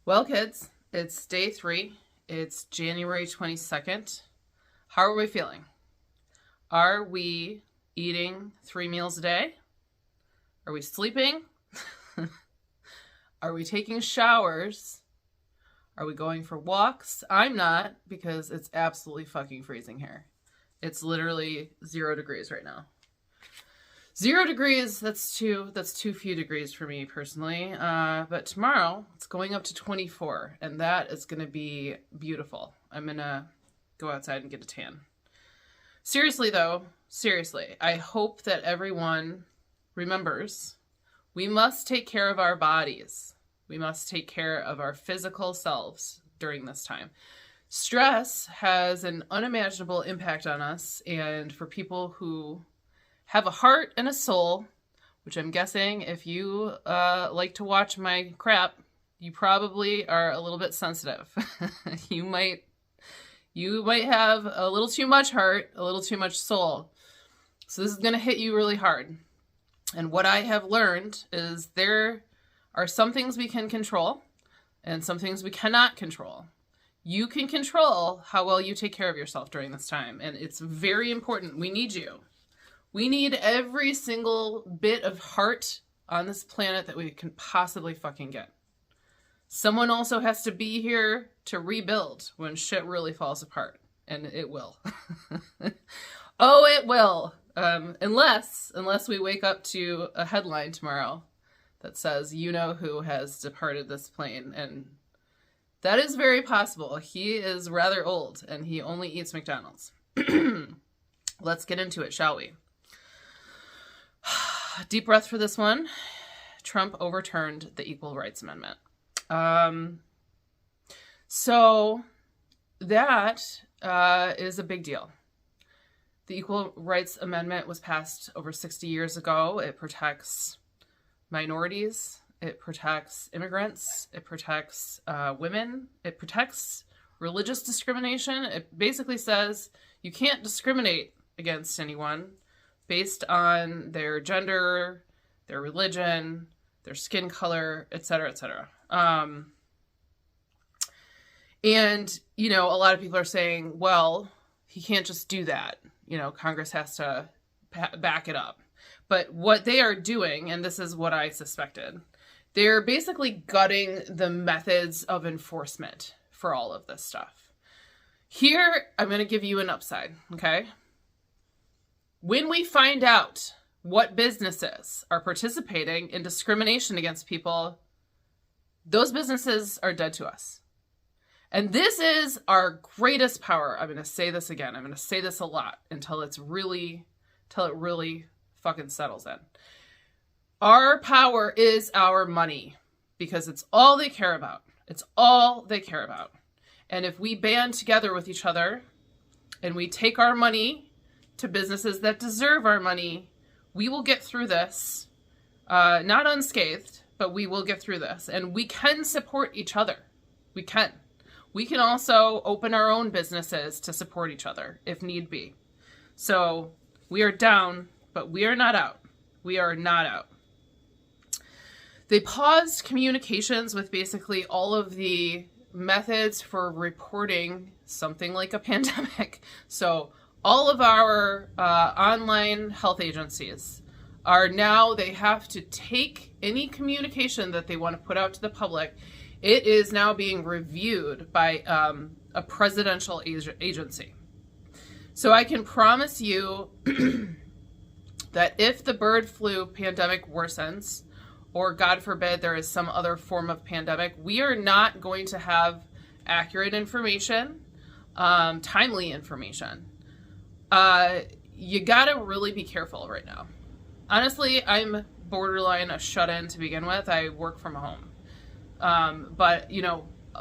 Well, kids, it's day 3. It's January 22nd. How are we feeling? Are we eating 3 meals a day? Are we sleeping? Are we taking showers? Are we going for walks? I'm not, because it's absolutely fucking freezing here. It's literally 0 degrees right now. 0 degrees, that's too few degrees for me personally. But tomorrow it's going up to 24, and that is going to be beautiful. I'm going to go outside and get a tan. Seriously though, I hope that everyone remembers we must take care of our bodies. We must take care of our physical selves during this time. Stress has an unimaginable impact on us, and for people who have a heart and a soul, which I'm guessing if you like to watch my crap, you probably are a little bit sensitive. You might have a little too much heart, a little too much soul. So this is going to hit you really hard. And what I have learned is there are some things we can control and some things we cannot control. You can control how well you take care of yourself during this time, and it's very important. We need you. We need every single bit of heart on this planet that we can possibly fucking get. Someone also has to be here to rebuild when shit really falls apart. And it will. Oh, it will. Unless we wake up to a headline tomorrow that says, you know who has departed this plane. And that is very possible. He is rather old and he only eats McDonald's. Let's get into it, shall we? Deep breath for this one. Trump overturned the Equal Rights Amendment. So that is a big deal. The Equal Rights Amendment was passed over 60 years ago. It protects minorities. It protects immigrants. It protects women. It protects religious discrimination. It basically says you can't discriminate against anyone based on their gender, their religion, their skin color, etc., etc. And, a lot of people are saying, well, he can't just do that. Congress has to back it up. But what they are doing, and this is what I suspected, they're basically gutting the methods of enforcement for all of this stuff. Here, I'm going to give you an upside, okay? When we find out what businesses are participating in discrimination against people, those businesses are dead to us. And this is our greatest power. I'm going to say this again. I'm going to say this a lot until it really fucking settles in. Our power is our money because it's all they care about. It's all they care about. And if we band together with each other and we take our money to businesses that deserve our money, we will get through this, not unscathed, but we will get through this. And we can support each other. We can. We can also open our own businesses to support each other if need be. So we are down, but we are not out. We are not out. They paused communications with basically all of the methods for reporting something like a pandemic. So all of our online health agencies are now, they have to take any communication that they want to put out to the public. It is now being reviewed by a presidential agency. So I can promise you that if the bird flu pandemic worsens, or God forbid there is some other form of pandemic, we are not going to have accurate information, timely information. You gotta really be careful right now. Honestly, I'm borderline a shut-in to begin with. I work from home. But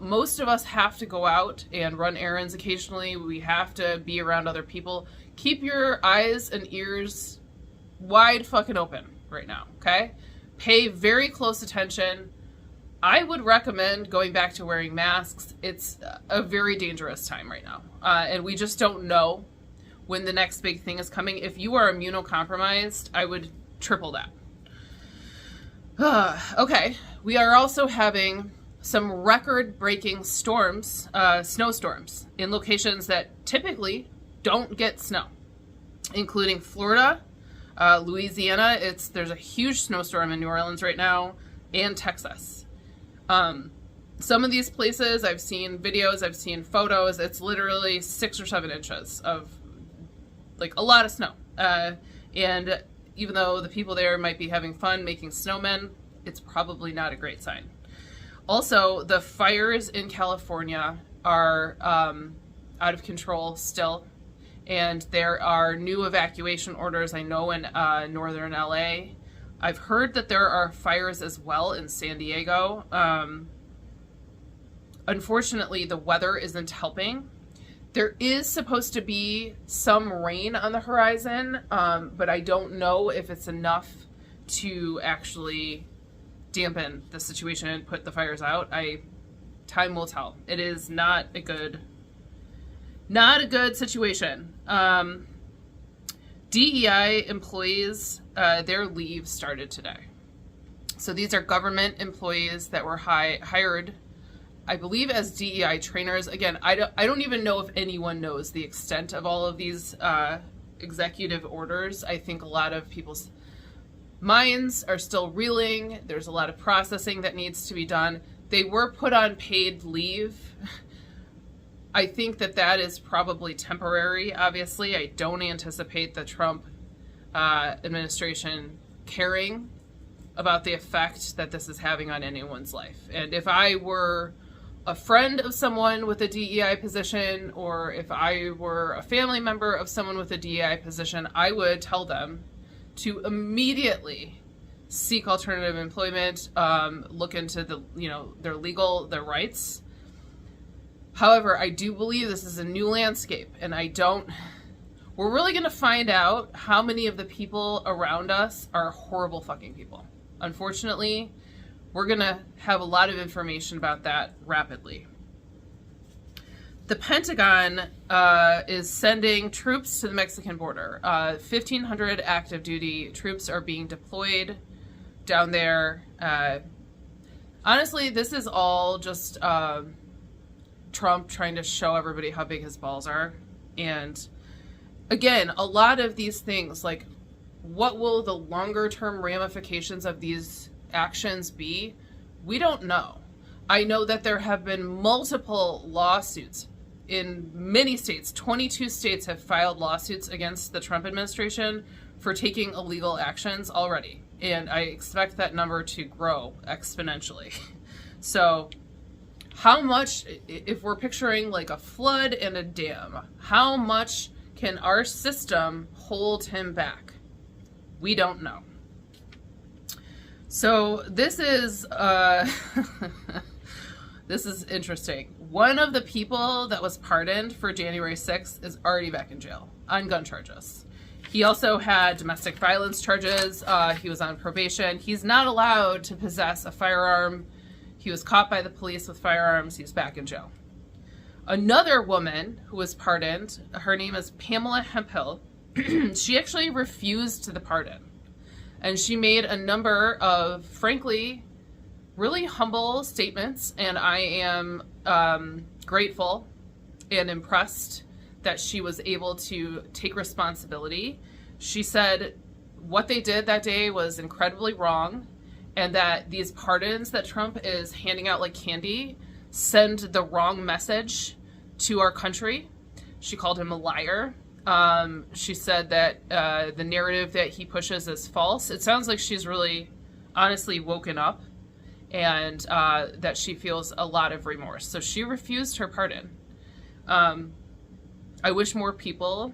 most of us have to go out and run errands occasionally. We have to be around other people. Keep your eyes and ears wide fucking open right now, okay? Pay very close attention. I would recommend going back to wearing masks. It's a very dangerous time right now. And we just don't know when the next big thing is coming. If you are immunocompromised, I would triple that. Okay, we are also having some record-breaking storms, snowstorms, in locations that typically don't get snow, including Florida, Louisiana. There's a huge snowstorm in New Orleans right now, and Texas. Some of these places, I've seen videos, I've seen photos. It's literally 6 or 7 inches of, like, a lot of snow. And even though the people there might be having fun making snowmen, it's probably not a great sign. Also, the fires in California are out of control still, and there are new evacuation orders, I know, in northern LA. I've heard that there are fires as well in San Diego. Unfortunately, the weather isn't helping. There is supposed to be some rain on the horizon, but I don't know if it's enough to actually dampen the situation and put the fires out. Time will tell. It is not a good situation. DEI employees, their leave started today. So these are government employees that were hired, I believe, as DEI trainers. Again, I don't even know if anyone knows the extent of all of these executive orders. I think a lot of people's minds are still reeling. There's a lot of processing that needs to be done. They were put on paid leave. I think that is probably temporary, obviously. I don't anticipate the Trump administration caring about the effect that this is having on anyone's life. And if I were a friend of someone with a DEI position, or if I were a family member of someone with a DEI position, I would tell them to immediately seek alternative employment, look into their rights. However, I do believe this is a new landscape, and we're really going to find out how many of the people around us are horrible fucking people. Unfortunately, we're going to have a lot of information about that rapidly. The Pentagon is sending troops to the Mexican border. 1,500 active duty troops are being deployed down there. Honestly, this is all just Trump trying to show everybody how big his balls are. And again, a lot of these things, like, what will the longer term ramifications of these actions be? We don't know. I know that there have been multiple lawsuits in many states. 22 states have filed lawsuits against the Trump administration for taking illegal actions already. And I expect that number to grow exponentially. So how much, if we're picturing like a flood and a dam, how much can our system hold him back? We don't know. So this is this is interesting. One of the people that was pardoned for January 6th is already back in jail on gun charges. He also had domestic violence charges. He was on probation. He's not allowed to possess a firearm. He was caught by the police with firearms. He's back in jail. Another woman who was pardoned, her name is Pamela Hill. She actually refused the pardon. And she made a number of, frankly, really humble statements. And I am grateful and impressed that she was able to take responsibility. She said what they did that day was incredibly wrong, and that these pardons that Trump is handing out like candy send the wrong message to our country. She called him a liar. She said that the narrative that he pushes is false. It sounds like she's really honestly woken up, and that she feels a lot of remorse. So she refused her pardon. I wish more people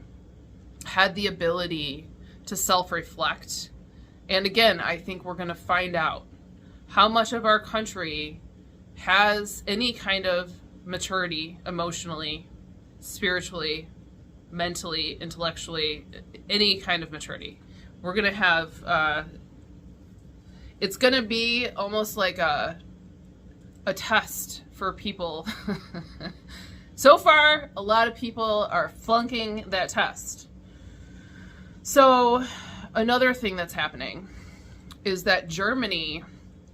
had the ability to self-reflect. And again, I think we're going to find out how much of our country has any kind of maturity emotionally, spiritually, mentally, intellectually, any kind of maturity. We're going to have, it's going to be almost like a test for people. So far, a lot of people are flunking that test. So another thing that's happening is that Germany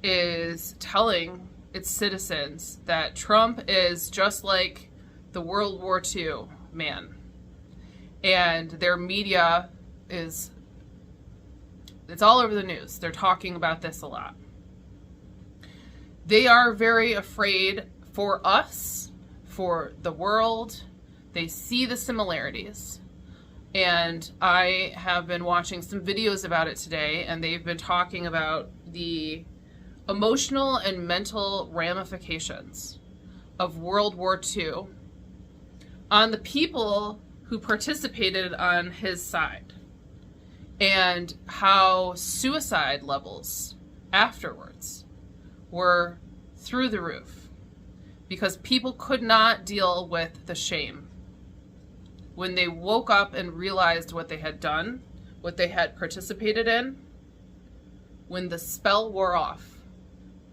is telling its citizens that Trump is just like the World War II man. And their media it's all over the news. They're talking about this a lot. They are very afraid for us, for the world. They see the similarities. And I have been watching some videos about it today, and they've been talking about the emotional and mental ramifications of World War II on the people who participated on his side, and how suicide levels afterwards were through the roof because people could not deal with the shame. When they woke up and realized what they had done, what they had participated in, when the spell wore off,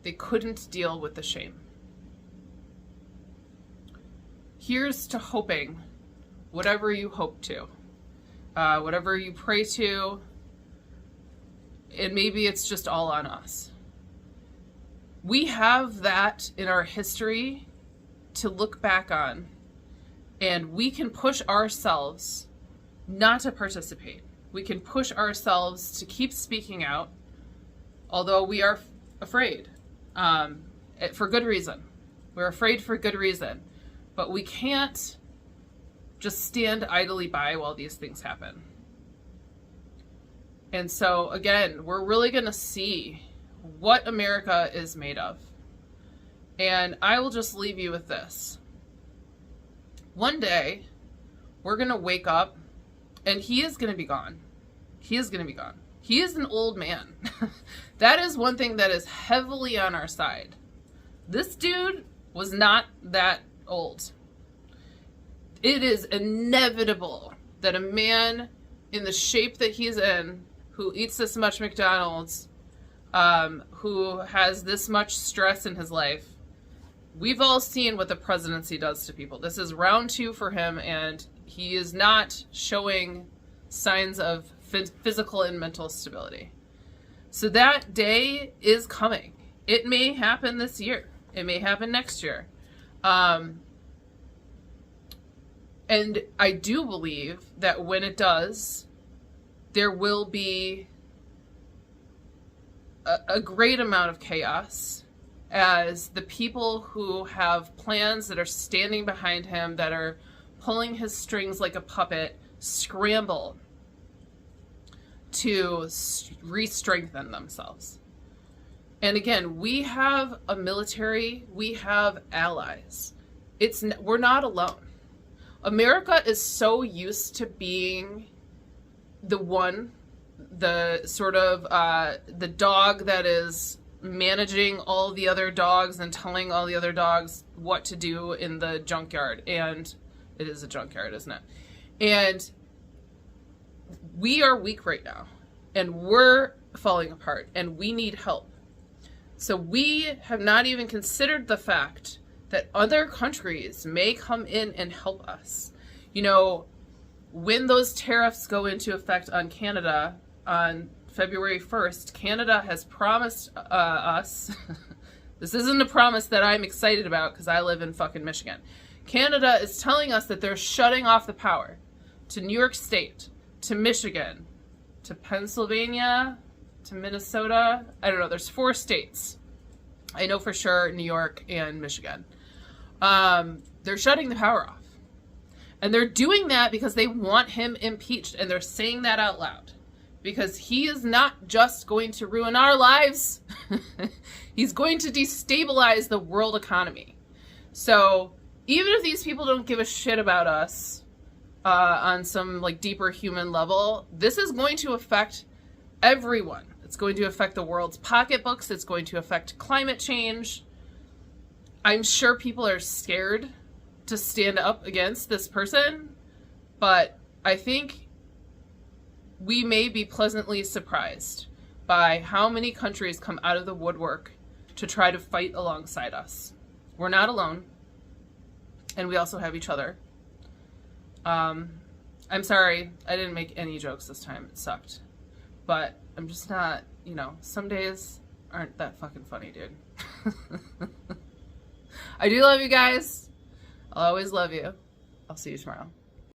they couldn't deal with the shame. Here's to hoping whatever you hope to, whatever you pray to, and maybe it's just all on us. We have that in our history to look back on, and we can push ourselves not to participate. We can push ourselves to keep speaking out, although we are afraid, for good reason. We're afraid for good reason, but we can't just stand idly by while these things happen. And so, again, we're really going to see what America is made of. And I will just leave you with this. One day, we're going to wake up, and he is going to be gone. He is going to be gone. He is an old man. That is one thing that is heavily on our side. This dude was not that old. It is inevitable that a man in the shape that he's in, who eats this much McDonald's, who has this much stress in his life, we've all seen what the presidency does to people. This is round 2 for him, and he is not showing signs of physical and mental stability. So that day is coming. It may happen this year. It may happen next year. And I do believe that when it does, there will be a great amount of chaos as the people who have plans that are standing behind him, that are pulling his strings like a puppet, scramble to re-strengthen themselves. And again, we have a military, we have allies. We're not alone. America is so used to being the sort of the dog that is managing all the other dogs and telling all the other dogs what to do in the junkyard. And it is a junkyard, isn't it? And we are weak right now, and we're falling apart, and we need help. So we have not even considered the fact that other countries may come in and help us. You know, when those tariffs go into effect on Canada on February 1st, Canada has promised us, this isn't a promise that I'm excited about because I live in fucking Michigan. Canada is telling us that they're shutting off the power to New York State, to Michigan, to Pennsylvania, to Minnesota. I don't know, there's 4 states. I know for sure New York and Michigan. They're shutting the power off. And they're doing that because they want him impeached. And they're saying that out loud. Because he is not just going to ruin our lives. He's going to destabilize the world economy. So even if these people don't give a shit about us on some like deeper human level, this is going to affect everyone. It's going to affect the world's pocketbooks. It's going to affect climate change. I'm sure people are scared to stand up against this person, but I think we may be pleasantly surprised by how many countries come out of the woodwork to try to fight alongside us. We're not alone, and we also have each other. I'm sorry, I didn't make any jokes this time. It sucked. But I'm just not, some days aren't that fucking funny, dude. I do love you guys. I'll always love you. I'll see you tomorrow.